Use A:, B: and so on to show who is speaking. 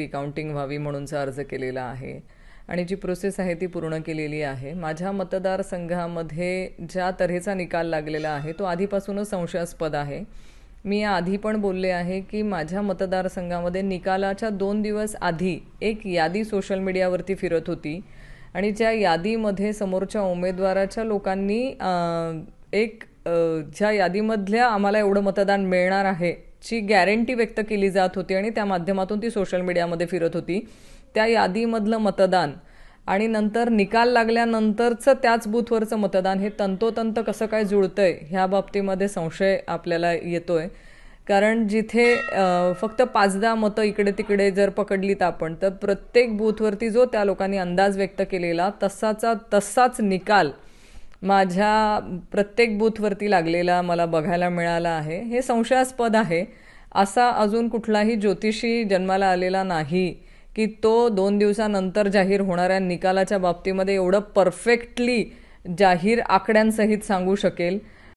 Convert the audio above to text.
A: Recounting व्हावी म्हणूनचा अर्ज केलेला आहे आणि जी प्रोसेस आहे ती पूर्ण केलेली आहे. माझ्या मतदारसंघामध्ये ज्या तऱ्हेचा निकाल लागलेला आहे तो आधीपासूनच संशयास्पद आहे. मी आधी पण बोलले आहे की माझ्या मतदारसंघामध्ये निकालाच्या 2 दिवस आधी एक यादी सोशल मीडियावरती फिरत होती आणि ज्या यादीमध्ये समोरच्या उमेदवाराच्या लोकांनी ज्या यादीमधल्या आम्हाला एवढं मतदान मिळणार आहे ची गॅरंटी व्यक्त केली जात होती आणि त्या माध्यमातून ती सोशल मीडियामध्ये फिरत होती. त्या यादीमधलं मतदान आणि नंतर निकाल लागल्यानंतरचं त्याच बूथवरचं मतदान हे तंतोतंत कसं काय जुळतंय ह्या बाबतीमध्ये संशय आपल्याला येतोय. कारण जिथे फक्त 5-10 मतं इकडे तिकडे जर पकडलीत आपण तर प्रत्येक बूथवरती जो त्या लोकांनी अंदाज व्यक्त केलेला तसाच निकाल माझ्या प्रत्येक बूथवरती लागलेला मला बघायला मिळाला आहे. हे संशयास्पद आहे. असा अजून कुठलाही ज्योतिषी जन्माला आलेला नाही की तो 2 दिवसानंतर जाहीर होणाऱ्या निकालाच्या बाबतीमध्ये एवढं परफेक्टली जाहीर आकड्यांसहित सांगू शकेल.